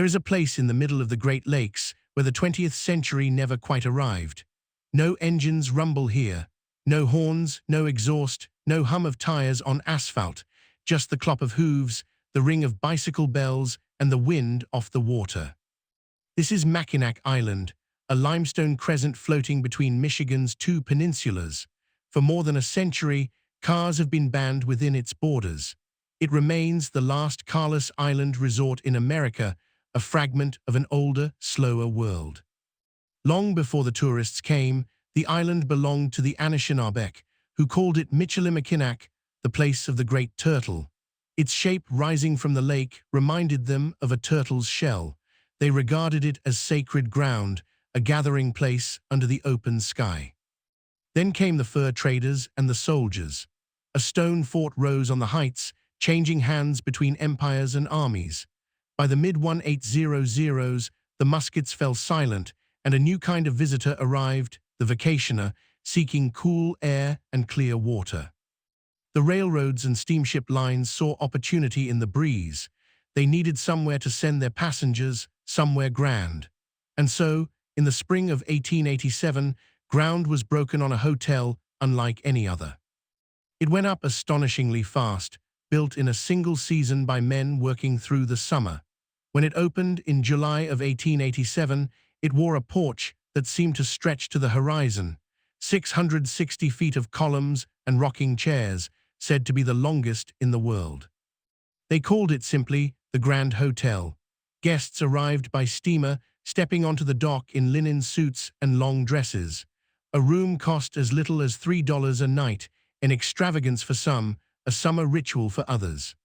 There is a place in the middle of the Great Lakes where the 20th century never quite arrived. No engines rumble here, no horns, no exhaust, no hum of tires on asphalt, just the clop of hooves, the ring of bicycle bells, and the wind off the water. This is Mackinac Island, a limestone crescent floating between Michigan's two peninsulas. For more than a century, cars have been banned within its borders. It remains the last Carless Island resort in America, a fragment of an older, slower world. Long before the tourists came, the island belonged to the Anishinaabe, who called it Michilimackinac, the place of the great turtle. Its shape rising from the lake reminded them of a turtle's shell. They regarded it as sacred ground, a gathering place under the open sky. Then came the fur traders and the soldiers. A stone fort rose on the heights, changing hands between empires and armies. By the mid-1800s, the muskets fell silent, and a new kind of visitor arrived, the vacationer, seeking cool air and clear water. The railroads and steamship lines saw opportunity in the breeze. They needed somewhere to send their passengers, somewhere grand. And so, in the spring of 1887, ground was broken on a hotel unlike any other. It went up astonishingly fast, built in a single season by men working through the summer. When it opened in July of 1887, it wore a porch that seemed to stretch to the horizon. 660 feet of columns and rocking chairs, said to be the longest in the world. They called it simply the Grand Hotel. Guests arrived by steamer, stepping onto the dock in linen suits and long dresses. A room cost as little as $3 a night, an extravagance for some, a summer ritual for others.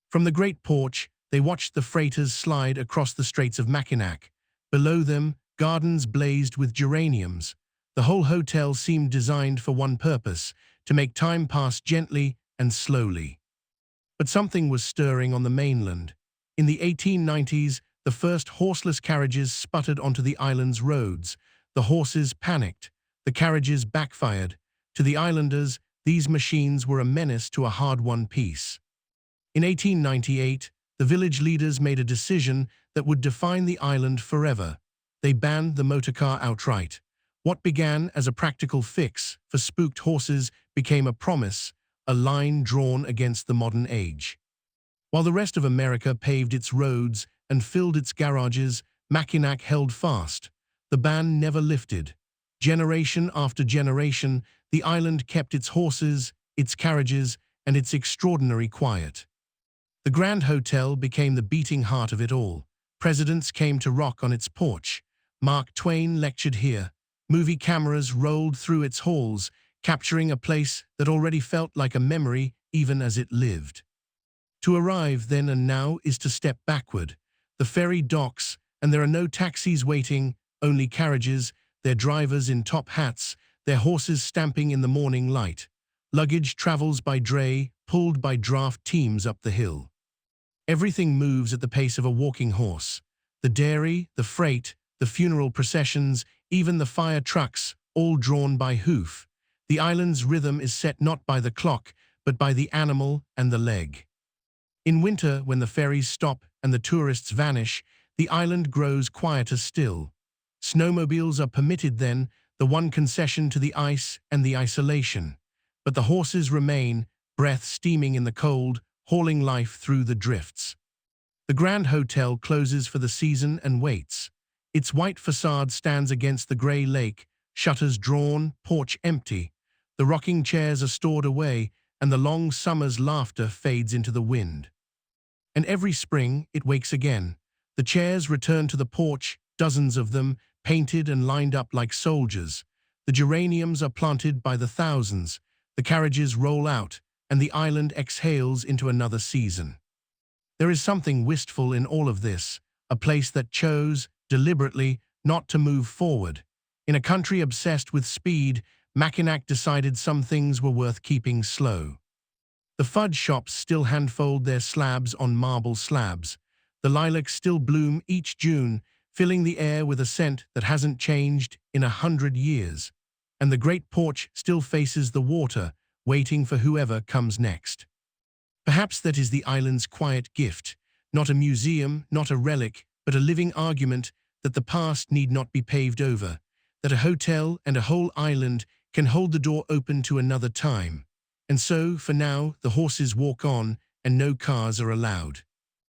From the great porch, they watched the freighters slide across the Straits of Mackinac. Below them, gardens blazed with geraniums. The whole hotel seemed designed for one purpose, to make time pass gently and slowly. But something was stirring on the mainland. In the 1890s, the first horseless carriages sputtered onto the island's roads. The horses panicked. The carriages backfired. To the islanders, these machines were a menace to a hard-won peace. In 1898, the village leaders made a decision that would define the island forever. They banned the motorcar outright. What began as a practical fix for spooked horses became a promise, a line drawn against the modern age. While the rest of America paved its roads and filled its garages, Mackinac held fast. The ban never lifted. Generation after generation, the island kept its horses, its carriages, and its extraordinary quiet. The Grand Hotel became the beating heart of it all. Presidents came to rock on its porch. Mark Twain lectured here. Movie cameras rolled through its halls, capturing a place that already felt like a memory even as it lived. To arrive then and now is to step backward. The ferry docks, and there are no taxis waiting, only carriages, their drivers in top hats, their horses stamping in the morning light. Luggage travels by dray, pulled by draft teams up the hill. Everything moves at the pace of a walking horse. The dairy, the freight, the funeral processions, even the fire trucks, all drawn by hoof. The island's rhythm is set not by the clock, but by the animal and the leg. In winter, when the ferries stop and the tourists vanish, the island grows quieter still. Snowmobiles are permitted then, the one concession to the ice and the isolation. But the horses remain, breath steaming in the cold, hauling life through the drifts. The Grand Hotel closes for the season and waits. Its white facade stands against the grey lake, shutters drawn, porch empty. The rocking chairs are stored away, and the long summer's laughter fades into the wind. And every spring it wakes again. The chairs return to the porch, dozens of them, painted and lined up like soldiers. The geraniums are planted by the thousands. The carriages roll out, and the island exhales into another season. There is something wistful in all of this, a place that chose, deliberately, not to move forward. In a country obsessed with speed, Mackinac decided some things were worth keeping slow. The fudge shops still handfold their slabs on marble slabs. The lilacs still bloom each June, filling the air with a scent that hasn't changed in 100 years. And the great porch still faces the water, waiting for whoever comes next. Perhaps that is the island's quiet gift, not a museum, not a relic, but a living argument that the past need not be paved over, that a hotel and a whole island can hold the door open to another time. And so, for now, the horses walk on and no cars are allowed.